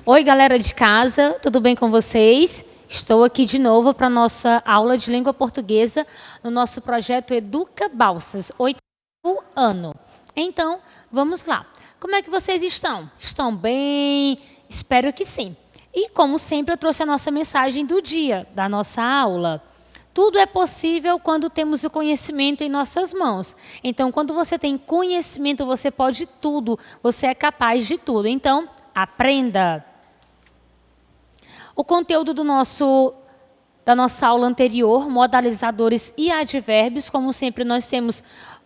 Oi, galera de casa, tudo bem com vocês? Estou aqui de novo para a nossa aula de língua portuguesa no nosso projeto Educa Balsas, 8º ano. Então, vamos lá. Como é que vocês estão? Estão bem? Espero que sim. E, como sempre, eu trouxe a nossa mensagem do dia, da nossa aula. Tudo é possível quando temos o conhecimento em nossas mãos. Então, quando você tem conhecimento, você pode tudo, você é capaz de tudo. Então, aprenda! O conteúdo da nossa aula anterior, modalizadores e advérbios, como sempre nós temos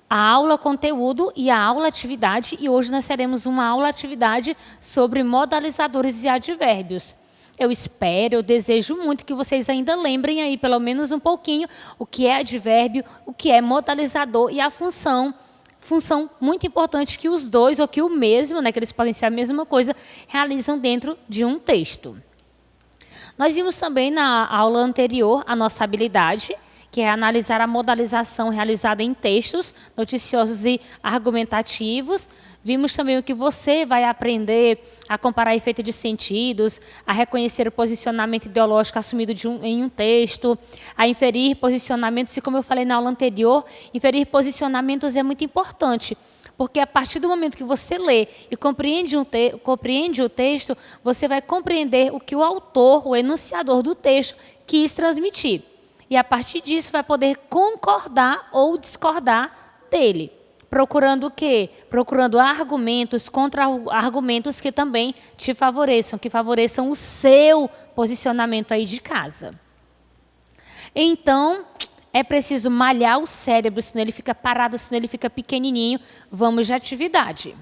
a aula conteúdo e a aula atividade, e hoje nós teremos uma aula atividade sobre modalizadores e advérbios. Eu espero, eu desejo muito que vocês ainda lembrem aí pelo menos um pouquinho o que é advérbio, o que é modalizador e a função muito importante que os dois, ou que o mesmo, que eles podem ser a mesma coisa, realizam dentro de um texto. Nós vimos também na aula anterior a nossa habilidade, que é analisar a modalização realizada em textos noticiosos e argumentativos. Vimos também o que você vai aprender a comparar efeito de sentidos, a reconhecer o posicionamento ideológico assumido em um texto, a inferir posicionamentos, e como eu falei na aula anterior, inferir posicionamentos é muito importante, porque a partir do momento que você lê e compreende o texto, você vai compreender o que o autor, o enunciador do texto, quis transmitir. E a partir disso vai poder concordar ou discordar dele. Procurando o quê? Procurando argumentos, contra-argumentos que também te favoreçam, que favoreçam o seu posicionamento aí de casa. Então, é preciso malhar o cérebro, senão ele fica parado, senão ele fica pequenininho. Vamos de atividade.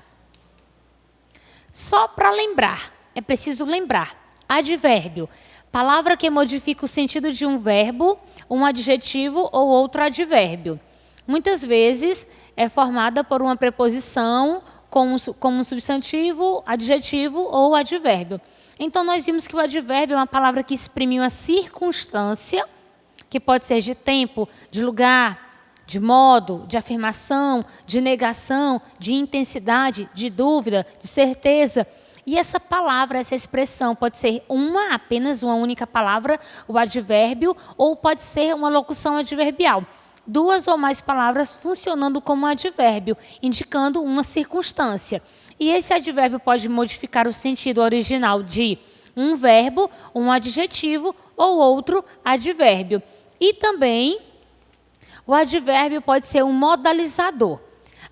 Só para lembrar, é preciso lembrar. Advérbio, palavra que modifica o sentido de um verbo, um adjetivo ou outro advérbio. Muitas vezes é formada por uma preposição como um substantivo, adjetivo ou advérbio. Então, nós vimos que o advérbio é uma palavra que exprime uma circunstância, que pode ser de tempo, de lugar, de modo, de afirmação, de negação, de intensidade, de dúvida, de certeza. E essa palavra, essa expressão pode ser apenas uma única palavra, o advérbio, ou pode ser uma locução adverbial. Duas ou mais palavras funcionando como advérbio, indicando uma circunstância. E esse advérbio pode modificar o sentido original de um verbo, um adjetivo ou outro advérbio. E também o advérbio pode ser um modalizador.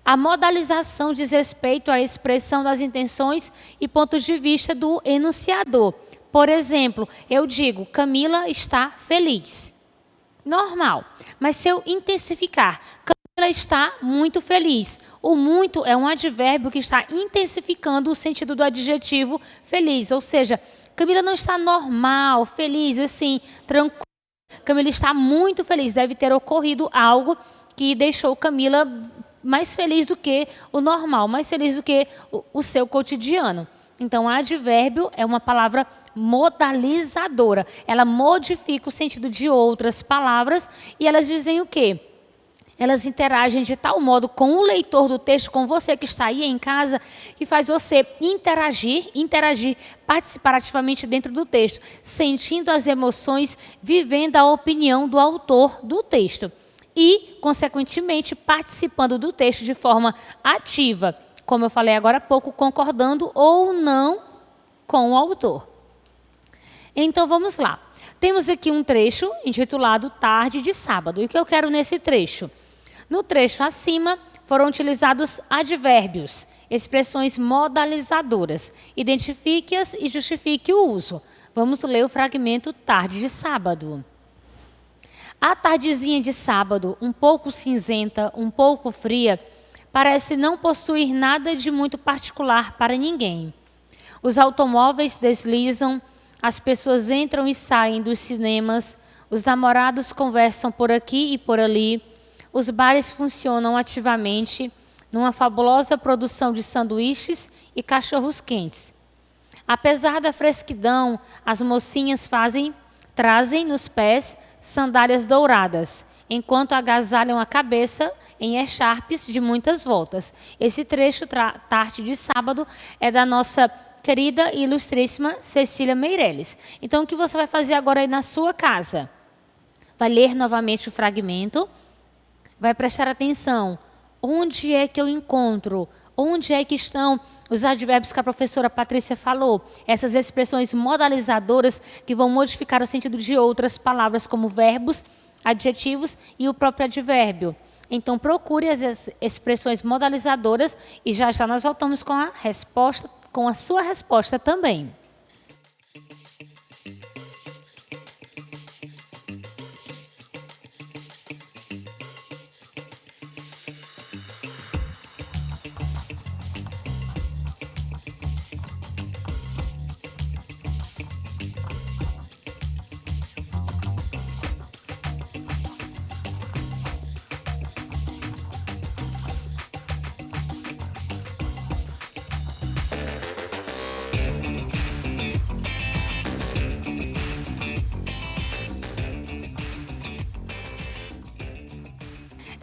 A modalização diz respeito à expressão das intenções e pontos de vista do enunciador. Por exemplo, eu digo, Camila está feliz. Normal. Mas se eu intensificar, Camila está muito feliz. O muito é um advérbio que está intensificando o sentido do adjetivo feliz. Ou seja, Camila não está normal, feliz, assim, tranquila. Camila está muito feliz. Deve ter ocorrido algo que deixou Camila mais feliz do que o normal, mais feliz do que o seu cotidiano. Então, advérbio é uma palavra modalizadora. Ela modifica o sentido de outras palavras e elas dizem o quê? Elas interagem de tal modo com o leitor do texto, com você que está aí em casa, que faz você interagir, participar ativamente dentro do texto, sentindo as emoções, vivendo a opinião do autor do texto e, consequentemente, participando do texto de forma ativa, como eu falei agora há pouco, concordando ou não com o autor. Então, vamos lá. Temos aqui um trecho intitulado Tarde de Sábado. E o que eu quero nesse trecho? No trecho acima, foram utilizados advérbios, expressões modalizadoras. Identifique-as e justifique o uso. Vamos ler o fragmento Tarde de Sábado. A tardezinha de sábado, um pouco cinzenta, um pouco fria, parece não possuir nada de muito particular para ninguém. Os automóveis deslizam, as pessoas entram e saem dos cinemas, os namorados conversam por aqui e por ali, os bares funcionam ativamente numa fabulosa produção de sanduíches e cachorros quentes. Apesar da fresquidão, as mocinhas trazem nos pés sandálias douradas, enquanto agasalham a cabeça em echarpes de muitas voltas. Esse trecho, tarde de sábado, é da nossa querida e ilustríssima Cecília Meirelles. Então, o que você vai fazer agora aí na sua casa? Vai ler novamente o fragmento, vai prestar atenção. Onde é que eu encontro? Onde é que estão os advérbios que a professora Patrícia falou? Essas expressões modalizadoras que vão modificar o sentido de outras palavras, como verbos, adjetivos e o próprio advérbio. Então, procure as expressões modalizadoras e já já nós voltamos com a resposta, com a sua resposta também.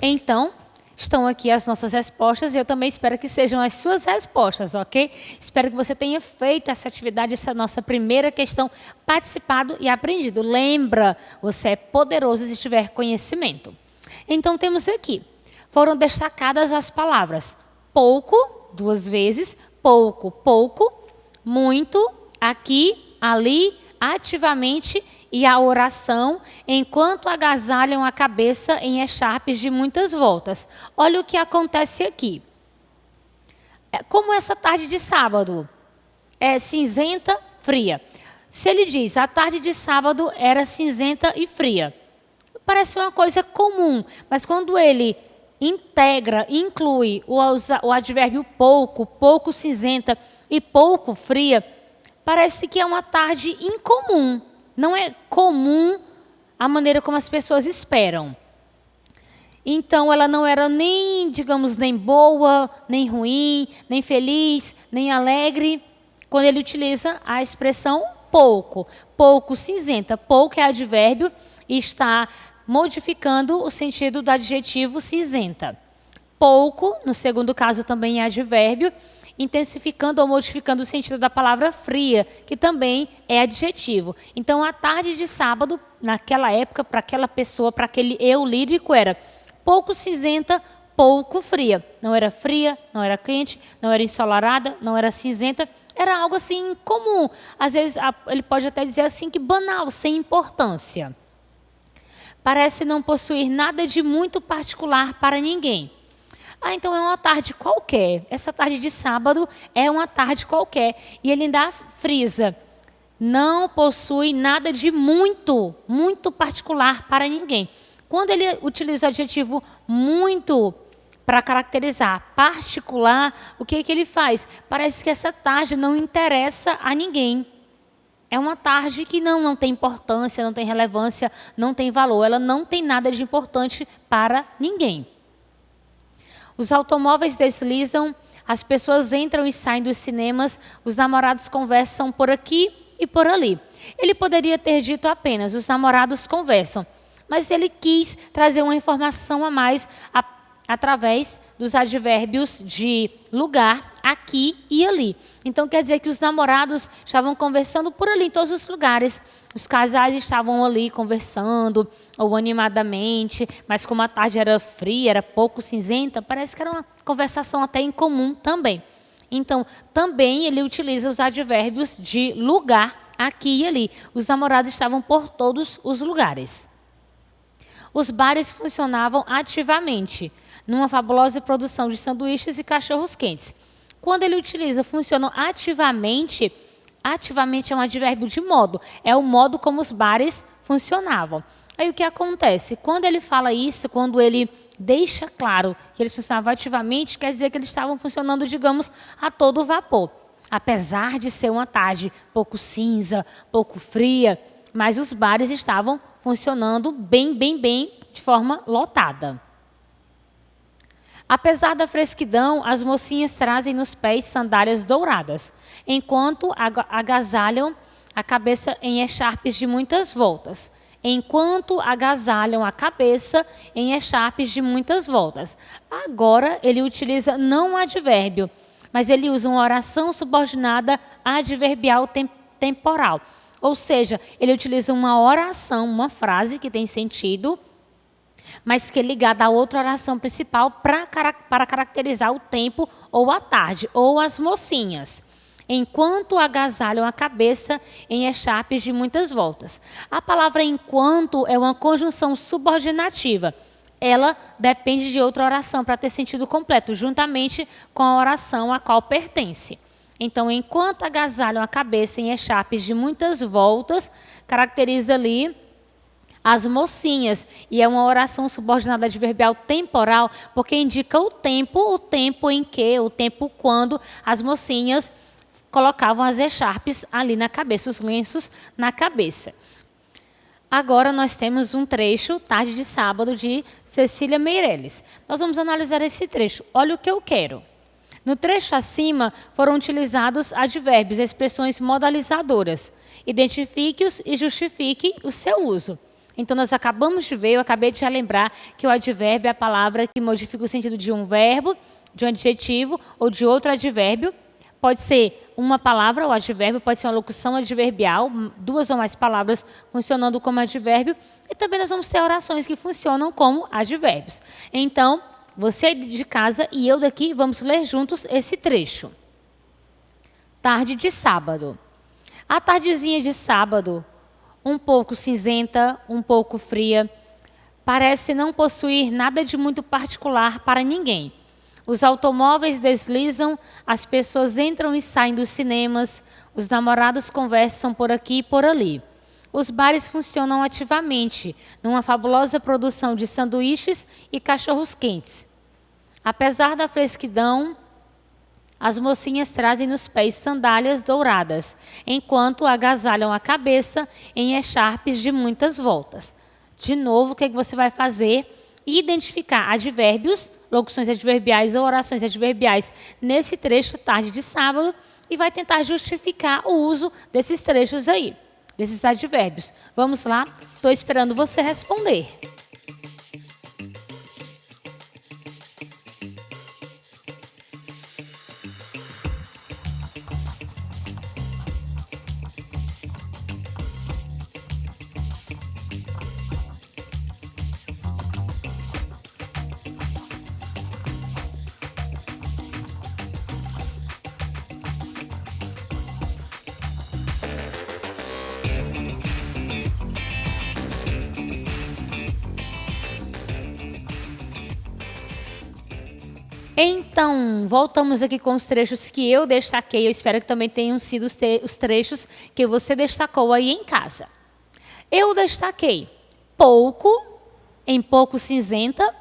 Então, estão aqui as nossas respostas e eu também espero que sejam as suas respostas, ok? Espero que você tenha feito essa atividade, essa nossa primeira questão, participado e aprendido. Lembra, você é poderoso se tiver conhecimento. Então, temos aqui, foram destacadas as palavras pouco, 2 vezes, pouco, pouco, muito, aqui, ali, ativamente e a oração, enquanto agasalham a cabeça em echarpes de muitas voltas. Olha o que acontece aqui. Como essa tarde de sábado é cinzenta, fria. Se ele diz, a tarde de sábado era cinzenta e fria, parece uma coisa comum, mas quando ele integra, inclui o advérbio pouco, pouco cinzenta e pouco fria, parece que é uma tarde incomum. Não é comum a maneira como as pessoas esperam. Então, ela não era nem, digamos, nem boa, nem ruim, nem feliz, nem alegre, quando ele utiliza a expressão pouco. Pouco cinzenta. Pouco é advérbio e está modificando o sentido do adjetivo cinzenta. Pouco, no segundo caso, também é advérbio, intensificando ou modificando o sentido da palavra fria, que também é adjetivo. Então, a tarde de sábado, naquela época, para aquela pessoa, para aquele eu lírico, era pouco cinzenta, pouco fria. Não era fria, não era quente, não era ensolarada, não era cinzenta. Era algo assim comum. Às vezes, ele pode até dizer assim que banal, sem importância. Parece não possuir nada de muito particular para ninguém. Então é uma tarde qualquer. Essa tarde de sábado é uma tarde qualquer. E ele ainda frisa, não possui nada de muito, muito particular para ninguém. Quando ele utiliza o adjetivo muito para caracterizar particular, o que ele faz? Parece que essa tarde não interessa a ninguém. É uma tarde que não tem importância, não tem relevância, não tem valor. Ela não tem nada de importante para ninguém. Os automóveis deslizam, as pessoas entram e saem dos cinemas, os namorados conversam por aqui e por ali. Ele poderia ter dito apenas, os namorados conversam, mas ele quis trazer uma informação a mais através dos advérbios de lugar, aqui e ali. Então, quer dizer que os namorados estavam conversando por ali, em todos os lugares. Os casais estavam ali conversando, ou animadamente, mas como a tarde era fria, era pouco cinzenta, parece que era uma conversação até incomum também. Então, também ele utiliza os advérbios de lugar, aqui e ali. Os namorados estavam por todos os lugares. Os bares funcionavam ativamente, numa fabulosa produção de sanduíches e cachorros-quentes. Quando ele utiliza funcionam ativamente, ativamente é um advérbio de modo. É o modo como os bares funcionavam. Aí o que acontece? Quando ele fala isso, quando ele deixa claro que eles funcionavam ativamente, quer dizer que eles estavam funcionando, digamos, a todo vapor. Apesar de ser uma tarde pouco cinza, pouco fria, mas os bares estavam funcionando bem, de forma lotada. Apesar da fresquidão, as mocinhas trazem nos pés sandálias douradas, enquanto agasalham a cabeça em echarpes de muitas voltas. Enquanto agasalham a cabeça em echarpes de muitas voltas. Agora ele utiliza não um advérbio, mas ele usa uma oração subordinada adverbial temporal. Ou seja, ele utiliza uma oração, uma frase que tem sentido, mas que é ligada a outra oração principal para caracterizar o tempo ou a tarde, ou as mocinhas. Enquanto agasalham a cabeça em echarpes de muitas voltas. A palavra enquanto é uma conjunção subordinativa. Ela depende de outra oração para ter sentido completo, juntamente com a oração a qual pertence. Então, enquanto agasalham a cabeça em echarpes de muitas voltas, caracteriza ali as mocinhas. E é uma oração subordinada adverbial temporal, porque indica o tempo em que, o tempo quando as mocinhas colocavam as echarpes ali na cabeça, os lenços na cabeça. Agora nós temos um trecho, Tarde de Sábado, de Cecília Meirelles. Nós vamos analisar esse trecho. Olha o que eu quero. No trecho acima foram utilizados advérbios, expressões modalizadoras. Identifique-os e justifique o seu uso. Então, nós acabamos de ver, eu acabei de relembrar que o advérbio é a palavra que modifica o sentido de um verbo, de um adjetivo ou de outro advérbio. Pode ser uma palavra, o advérbio, pode ser uma locução adverbial, duas ou mais palavras funcionando como advérbio. E também nós vamos ter orações que funcionam como advérbios. Então, você de casa e eu daqui vamos ler juntos esse trecho. Tarde de sábado. A tardezinha de sábado, um pouco cinzenta, um pouco fria, parece não possuir nada de muito particular para ninguém. Os automóveis deslizam, as pessoas entram e saem dos cinemas, os namorados conversam por aqui e por ali. Os bares funcionam ativamente, numa fabulosa produção de sanduíches e cachorros quentes. Apesar da fresquidão, as mocinhas trazem nos pés sandálias douradas, enquanto agasalham a cabeça em echarpes de muitas voltas. De novo, o que você vai fazer? Identificar advérbios, locuções adverbiais ou orações adverbiais nesse trecho Tarde de Sábado e vai tentar justificar o uso desses trechos aí, desses advérbios. Vamos lá? Estou esperando você responder. Então, voltamos aqui com os trechos que eu destaquei. Eu espero que também tenham sido os trechos que você destacou aí em casa. Eu destaquei pouco, em pouco cinzenta,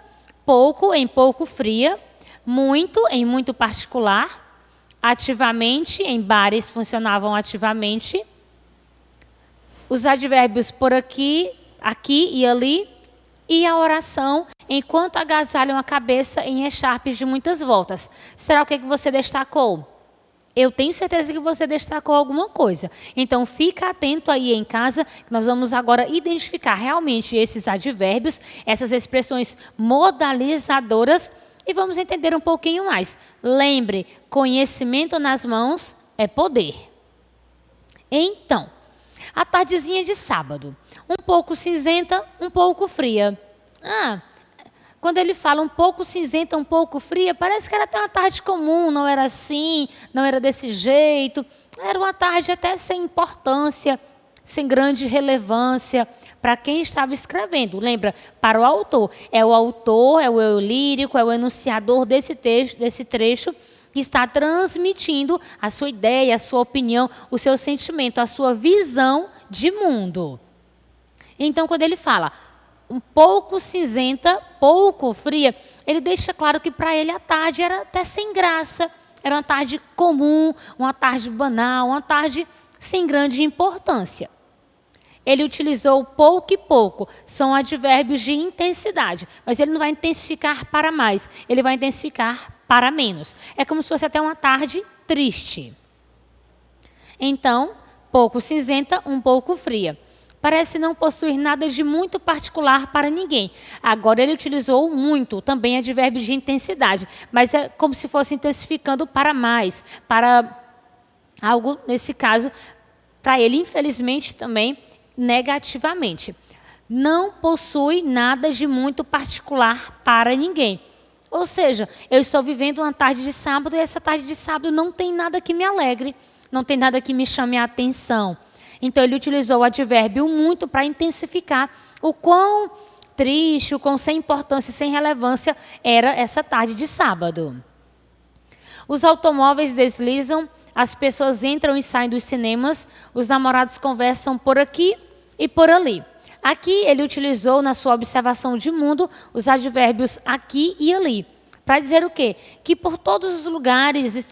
pouco, em pouco fria, muito, em muito particular, ativamente, em bares funcionavam ativamente, os advérbios por aqui, aqui e ali, e a oração, enquanto agasalham a cabeça em echarpes de muitas voltas. Será o que você destacou? Eu tenho certeza que você destacou alguma coisa. Então, fica atento aí em casa, que nós vamos agora identificar realmente esses advérbios, essas expressões modalizadoras, e vamos entender um pouquinho mais. Lembre, conhecimento nas mãos é poder. Então, a tardezinha de sábado, um pouco cinzenta, um pouco fria. Quando ele fala um pouco cinzenta, um pouco fria, parece que era até uma tarde comum, não era assim, não era desse jeito. Era uma tarde até sem importância, sem grande relevância para quem estava escrevendo. Lembra, para o autor, é o eu lírico, é o enunciador desse trecho, que está transmitindo a sua ideia, a sua opinião, o seu sentimento, a sua visão de mundo. Então, quando ele fala um pouco cinzenta, pouco fria, ele deixa claro que para ele a tarde era até sem graça, era uma tarde comum, uma tarde banal, uma tarde sem grande importância. Ele utilizou pouco e pouco, são advérbios de intensidade, mas ele não vai intensificar para mais, ele vai intensificar para menos. É como se fosse até uma tarde triste. Então, pouco cinzenta, um pouco fria. Parece não possuir nada de muito particular para ninguém. Agora ele utilizou o muito, também advérbio de intensidade, mas é como se fosse intensificando para mais, para algo, nesse caso, para ele, infelizmente, também negativamente. Não possui nada de muito particular para ninguém. Ou seja, eu estou vivendo uma tarde de sábado e essa tarde de sábado não tem nada que me alegre, não tem nada que me chame a atenção. Então, ele utilizou o advérbio muito para intensificar o quão triste, o quão sem importância e sem relevância era essa tarde de sábado. Os automóveis deslizam, as pessoas entram e saem dos cinemas, os namorados conversam por aqui e por ali. Aqui ele utilizou, na sua observação de mundo, os advérbios aqui e ali. Para dizer o quê? Que por todos os lugares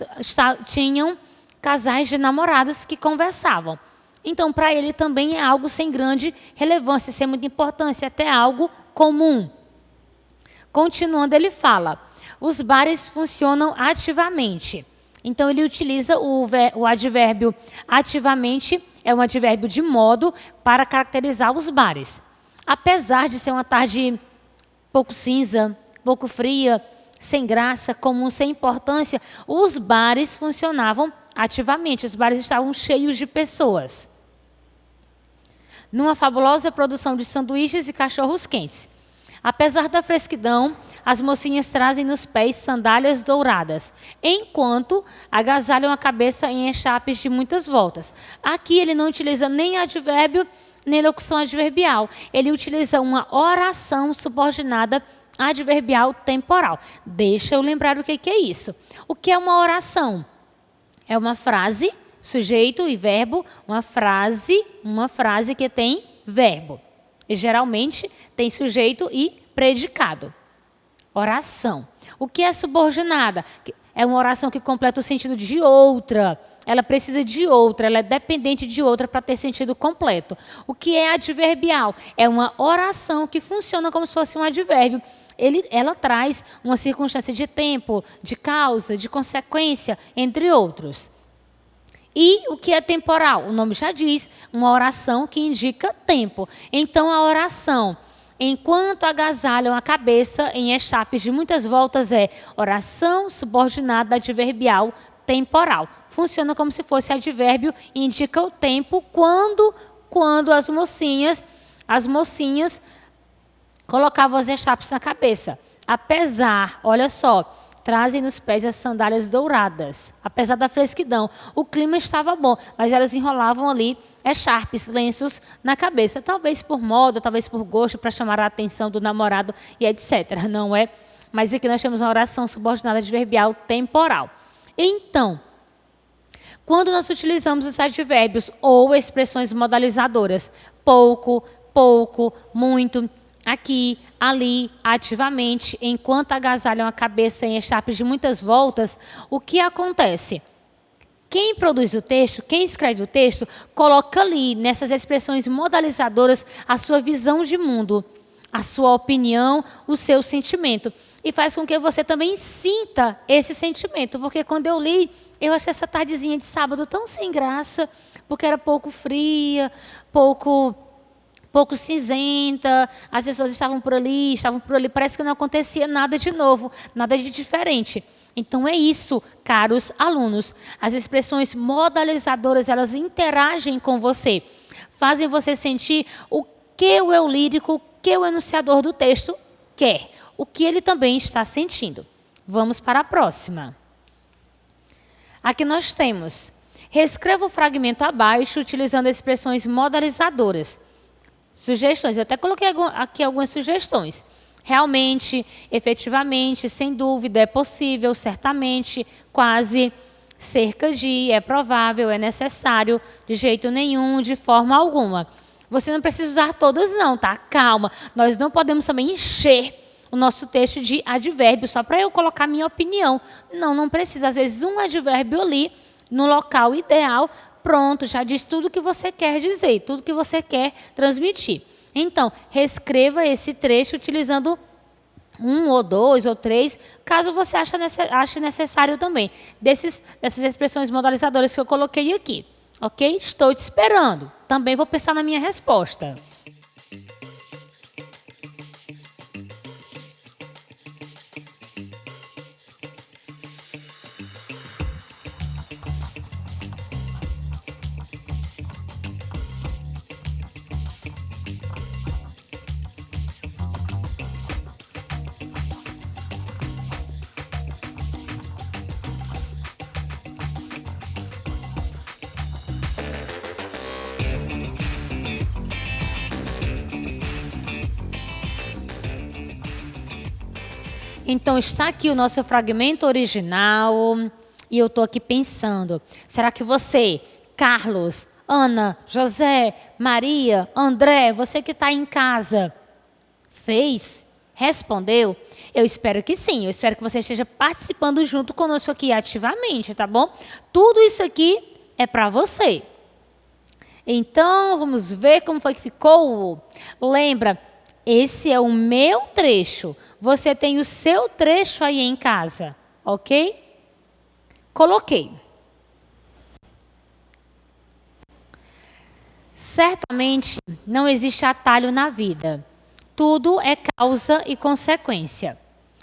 tinham casais de namorados que conversavam. Então, para ele também é algo sem grande relevância, sem muita importância, até algo comum. Continuando, ele fala, os bares funcionam ativamente. Então, ele utiliza o advérbio ativamente, é um advérbio de modo para caracterizar os bares. Apesar de ser uma tarde pouco cinza, pouco fria, sem graça, comum, sem importância, os bares funcionavam ativamente, os bares estavam cheios de pessoas. Numa fabulosa produção de sanduíches e cachorros quentes. Apesar da fresquidão, as mocinhas trazem nos pés sandálias douradas, enquanto agasalham a cabeça em echapes de muitas voltas. Aqui ele não utiliza nem advérbio, nem locução adverbial. Ele utiliza uma oração subordinada adverbial temporal. Deixa eu lembrar o que é isso. O que é uma oração? É uma frase, sujeito e verbo, uma frase que tem verbo. E geralmente tem sujeito e predicado. Oração. O que é subordinada? É uma oração que completa o sentido de outra. Ela precisa de outra, ela é dependente de outra para ter sentido completo. O que é adverbial? É uma oração que funciona como se fosse um advérbio. Ela traz uma circunstância de tempo, de causa, de consequência, entre outros. E o que é temporal? O nome já diz, uma oração que indica tempo. Então, a oração, enquanto agasalham a cabeça em echapes de muitas voltas, é oração subordinada adverbial temporal. Funciona como se fosse advérbio e indica o tempo quando as mocinhas colocavam as echapes na cabeça. Apesar, olha só, trazem nos pés as sandálias douradas. Apesar da fresquidão, o clima estava bom, mas elas enrolavam ali echarpes, lenços na cabeça. Talvez por moda, talvez por gosto, para chamar a atenção do namorado e etc. Não é? Mas aqui nós temos uma oração subordinada adverbial temporal. Então, quando nós utilizamos os advérbios ou expressões modalizadoras, pouco, muito, aqui, ali, ativamente, enquanto agasalham a cabeça em echapes de muitas voltas, o que acontece? Quem produz o texto, quem escreve o texto, coloca ali, nessas expressões modalizadoras, a sua visão de mundo, a sua opinião, o seu sentimento. E faz com que você também sinta esse sentimento. Porque quando eu li, eu achei essa tardezinha de sábado tão sem graça, porque era pouco fria, pouco cinzenta, as pessoas estavam por ali, parece que não acontecia nada de novo, nada de diferente. Então é isso, caros alunos. As expressões modalizadoras, elas interagem com você, fazem você sentir o que o eu lírico, o que o enunciador do texto quer, o que ele também está sentindo. Vamos para a próxima. Aqui nós temos, reescreva o fragmento abaixo, utilizando expressões modalizadoras. Sugestões, eu até coloquei aqui algumas sugestões. Realmente, efetivamente, sem dúvida, é possível, certamente, quase, cerca de, é provável, é necessário, de jeito nenhum, de forma alguma. Você não precisa usar todas não, tá? Calma, nós não podemos também encher o nosso texto de advérbios só para eu colocar minha opinião. Não precisa. Às vezes, um advérbio ali, no local ideal, pronto, já diz tudo o que você quer dizer, tudo que você quer transmitir. Então, reescreva esse trecho utilizando 1 ou 2 ou 3, caso você ache necessário também, dessas expressões modalizadoras que eu coloquei aqui. Ok? Estou te esperando. Também vou pensar na minha resposta. Então, está aqui o nosso fragmento original e eu estou aqui pensando, será que você, Carlos, Ana, José, Maria, André, você que está em casa, fez? Respondeu? Eu espero que sim, eu espero que você esteja participando junto conosco aqui ativamente, tá bom? Tudo isso aqui é para você. Então, vamos ver como foi que ficou. Lembra, esse é o meu trecho. Você tem o seu trecho aí em casa, ok? Coloquei. Certamente não existe atalho na vida. Tudo é causa e consequência.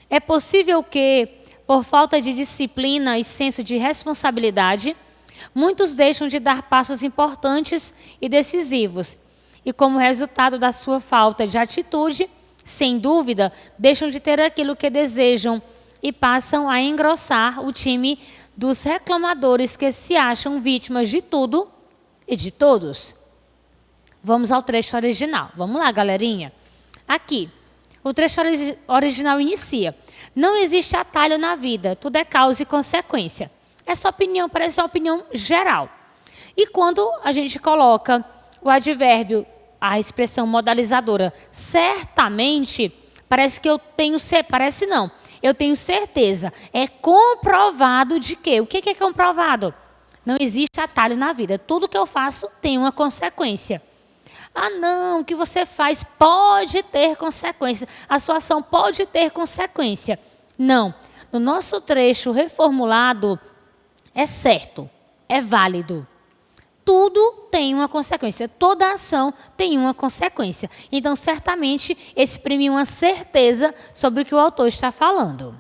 É possível que, por falta de disciplina e senso de responsabilidade, muitos deixam de dar passos importantes e decisivos. E como resultado da sua falta de atitude, sem dúvida, deixam de ter aquilo que desejam e passam a engrossar o time dos reclamadores que se acham vítimas de tudo e de todos. Vamos ao trecho original. Vamos lá, galerinha. Aqui, o trecho original inicia. Não existe atalho na vida, tudo é causa e consequência. Essa opinião parece uma opinião geral. E quando a gente coloca o advérbio, a expressão modalizadora, certamente, parece que eu tenho, parece não, eu tenho certeza. É comprovado de quê? O que é comprovado? Não existe atalho na vida. Tudo que eu faço tem uma consequência. Ah, não, o que você faz pode ter consequência. A sua ação pode ter consequência. Não. No nosso trecho reformulado, é certo, é válido. Tudo tem uma consequência. Toda ação tem uma consequência. Então, certamente, exprime uma certeza sobre o que o autor está falando.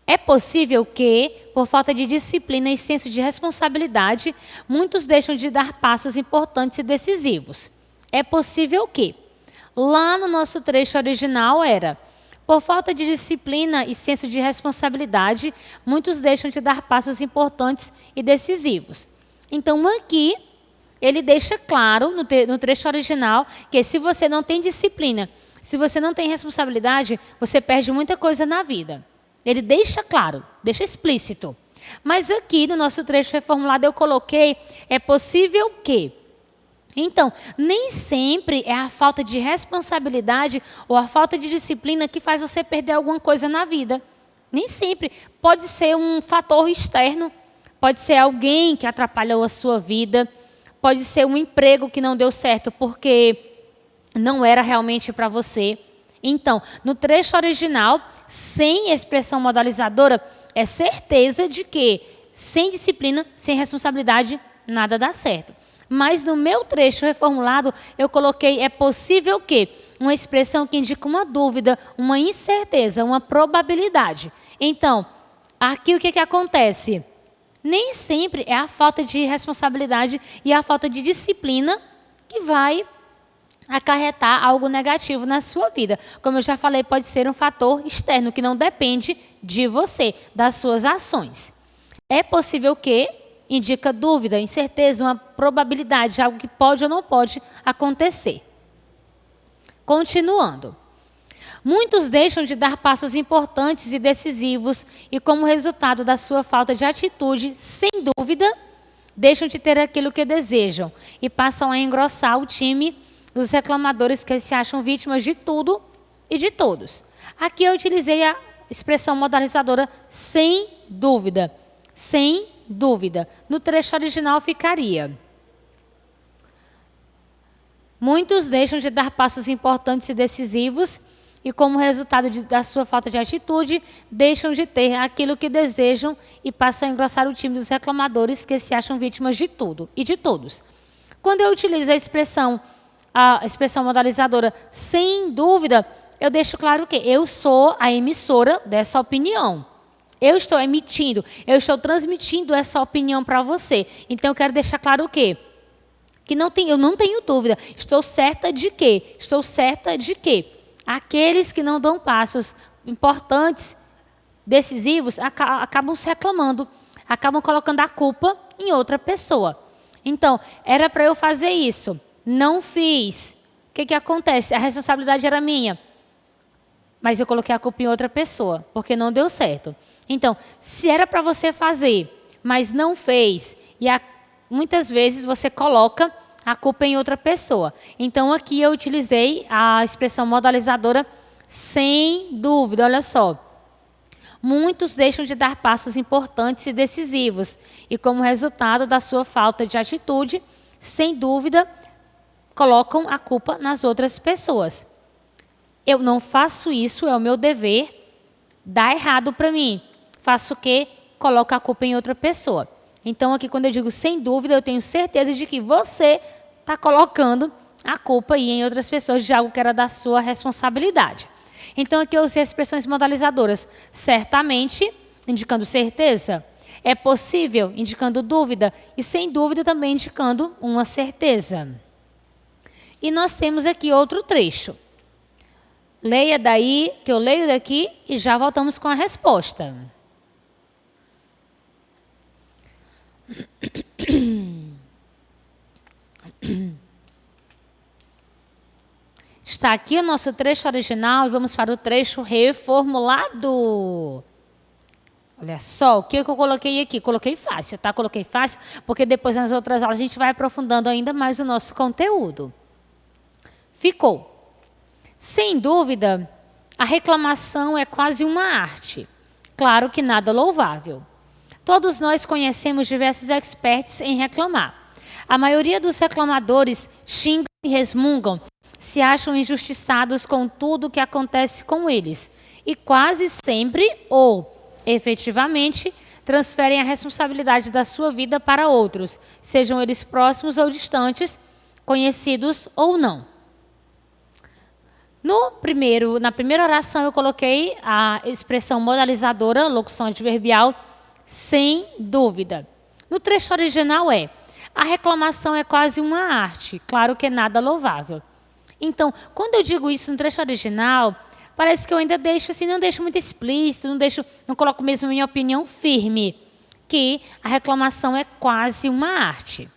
É possível que, por falta de disciplina e senso de responsabilidade, muitos deixam de dar passos importantes e decisivos. É possível que, lá no nosso trecho original era, por falta de disciplina e senso de responsabilidade, muitos deixam de dar passos importantes e decisivos. Então, aqui, ele deixa claro, no trecho original, que se você não tem disciplina, se você não tem responsabilidade, você perde muita coisa na vida. Ele deixa claro, deixa explícito. Mas aqui, no nosso trecho reformulado, eu coloquei, é possível que. Então, nem sempre é a falta de responsabilidade ou a falta de disciplina que faz você perder alguma coisa na vida. Nem sempre. Pode ser um fator externo, pode ser alguém que atrapalhou a sua vida, pode ser um emprego que não deu certo porque não era realmente para você. Então, no trecho original, sem expressão modalizadora, é certeza de que, sem disciplina, sem responsabilidade, nada dá certo. Mas no meu trecho reformulado, eu coloquei, é possível que, uma expressão que indica uma dúvida, uma incerteza, uma probabilidade. Então, aqui o que acontece? Nem sempre é a falta de responsabilidade e a falta de disciplina que vai acarretar algo negativo na sua vida. Como eu já falei, pode ser um fator externo que não depende de você, das suas ações. É possível que indica dúvida, incerteza, uma probabilidade, algo que pode ou não pode acontecer. Continuando. Muitos deixam de dar passos importantes e decisivos e, como resultado da sua falta de atitude, sem dúvida, deixam de ter aquilo que desejam e passam a engrossar o time dos reclamadores que se acham vítimas de tudo e de todos. Aqui eu utilizei a expressão modalizadora sem dúvida. Sem dúvida. No trecho original ficaria: muitos deixam de dar passos importantes e decisivos e, como resultado da sua falta de atitude, deixam de ter aquilo que desejam e passam a engrossar o time dos reclamadores que se acham vítimas de tudo e de todos. Quando eu utilizo a expressão modalizadora, sem dúvida, eu deixo claro que eu sou a emissora dessa opinião. Eu estou emitindo, eu estou transmitindo essa opinião para você. Então, eu quero deixar claro o quê? Que eu não tenho dúvida. Estou certa de quê? Estou certa de que aqueles que não dão passos importantes, decisivos, acabam se reclamando, acabam colocando a culpa em outra pessoa. Então, era para eu fazer isso, não fiz. O que acontece? A responsabilidade era minha, mas eu coloquei a culpa em outra pessoa, porque não deu certo. Então, se era para você fazer, mas não fez, e muitas vezes você coloca a culpa em outra pessoa. Então, aqui eu utilizei a expressão modalizadora sem dúvida. Olha só. Muitos deixam de dar passos importantes e decisivos. E, como resultado da sua falta de atitude, sem dúvida, colocam a culpa nas outras pessoas. Eu não faço isso, é o meu dever, dá errado para mim. Faço o quê? Coloco a culpa em outra pessoa. Então, aqui, quando eu digo sem dúvida, eu tenho certeza de que você está colocando a culpa aí em outras pessoas de algo que era da sua responsabilidade. Então, aqui eu usei as expressões modalizadoras. Certamente, indicando certeza. É possível, indicando dúvida. E sem dúvida também indicando uma certeza. E nós temos aqui outro trecho. Leia daí, que eu leio daqui, e já voltamos com a resposta. Está aqui o nosso trecho original e vamos para o trecho reformulado. Olha só, o que eu coloquei aqui? Coloquei fácil, tá? Coloquei fácil, porque depois nas outras aulas a gente vai aprofundando ainda mais o nosso conteúdo. Ficou. Sem dúvida, a reclamação é quase uma arte. Claro que nada louvável. Todos nós conhecemos diversos experts em reclamar. A maioria dos reclamadores xingam e resmungam, se acham injustiçados com tudo o que acontece com eles. E quase sempre, ou efetivamente, transferem a responsabilidade da sua vida para outros, sejam eles próximos ou distantes, conhecidos ou não. Na primeira oração eu coloquei a expressão modalizadora, locução adverbial, sem dúvida. No trecho original a reclamação é quase uma arte, claro que é nada louvável. Então, quando eu digo isso no trecho original, parece que eu ainda deixo assim, não deixo muito explícito, não coloco mesmo minha opinião firme, que a reclamação é quase uma arte.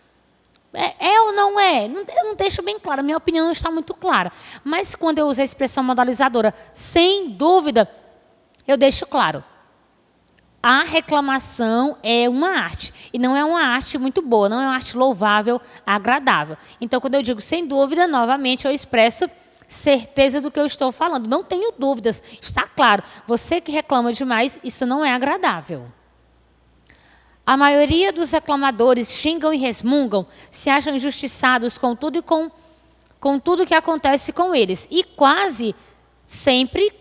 É ou não é? Eu não deixo bem claro, a minha opinião não está muito clara. Mas quando eu uso a expressão modalizadora, sem dúvida, eu deixo claro. A reclamação é uma arte. E não é uma arte muito boa, não é uma arte louvável, agradável. Então, quando eu digo sem dúvida, novamente eu expresso certeza do que eu estou falando. Não tenho dúvidas, está claro. Você que reclama demais, isso não é agradável. A maioria dos reclamadores xingam e resmungam, se acham injustiçados com tudo que acontece com eles. E quase sempre,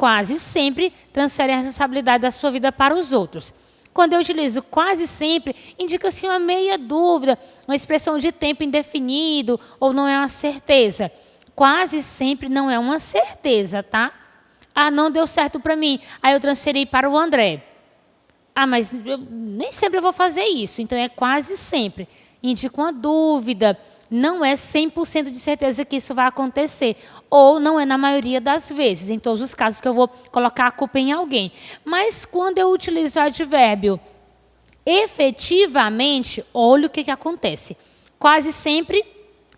transferem a responsabilidade da sua vida para os outros. Quando eu utilizo quase sempre, indica-se uma meia dúvida, uma expressão de tempo indefinido, ou não é uma certeza. Quase sempre não é uma certeza, tá? Ah, não deu certo para mim, aí eu transferi para o André. Ah, mas nem sempre eu vou fazer isso, então é quase sempre. Indica uma dúvida, não é 100% de certeza que isso vai acontecer. Ou não é na maioria das vezes, em todos os casos que eu vou colocar a culpa em alguém. Mas quando eu utilizo o advérbio efetivamente, olha o que acontece. Quase sempre,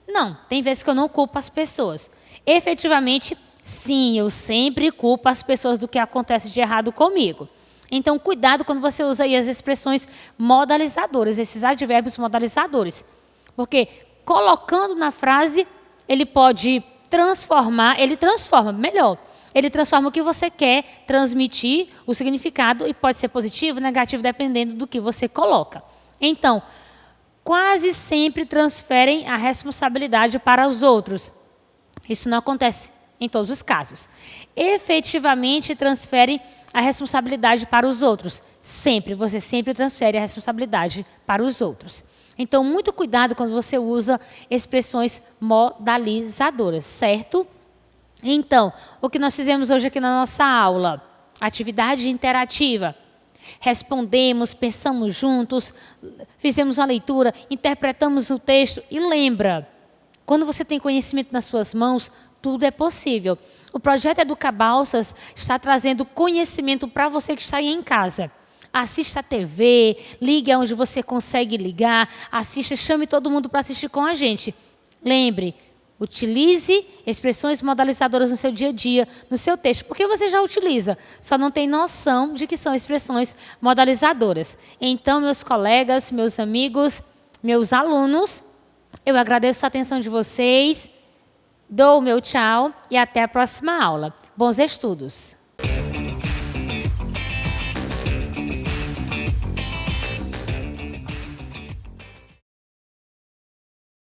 não. Tem vezes que eu não culpo as pessoas. Efetivamente, sim, eu sempre culpo as pessoas do que acontece de errado comigo. Então, cuidado quando você usa aí as expressões modalizadoras, esses advérbios modalizadores. Porque colocando na frase, ele pode transformar, ele transforma o que você quer transmitir, o significado, e pode ser positivo, negativo, dependendo do que você coloca. Então, quase sempre transferem a responsabilidade para os outros. Isso não acontece em todos os casos. Efetivamente transfere a responsabilidade para os outros. Sempre, você sempre transfere a responsabilidade para os outros. Então, muito cuidado quando você usa expressões modalizadoras, certo? Então, o que nós fizemos hoje aqui na nossa aula? Atividade interativa. Respondemos, pensamos juntos, fizemos uma leitura, interpretamos o texto e lembra, quando você tem conhecimento nas suas mãos, tudo é possível. O projeto Educa Balsas está trazendo conhecimento para você que está aí em casa. Assista a TV, ligue aonde você consegue ligar, assista, chame todo mundo para assistir com a gente. Lembre, utilize expressões modalizadoras no seu dia a dia, no seu texto, porque você já utiliza, só não tem noção de que são expressões modalizadoras. Então, meus colegas, meus amigos, meus alunos, eu agradeço a atenção de vocês, dou o meu tchau e até a próxima aula. Bons estudos!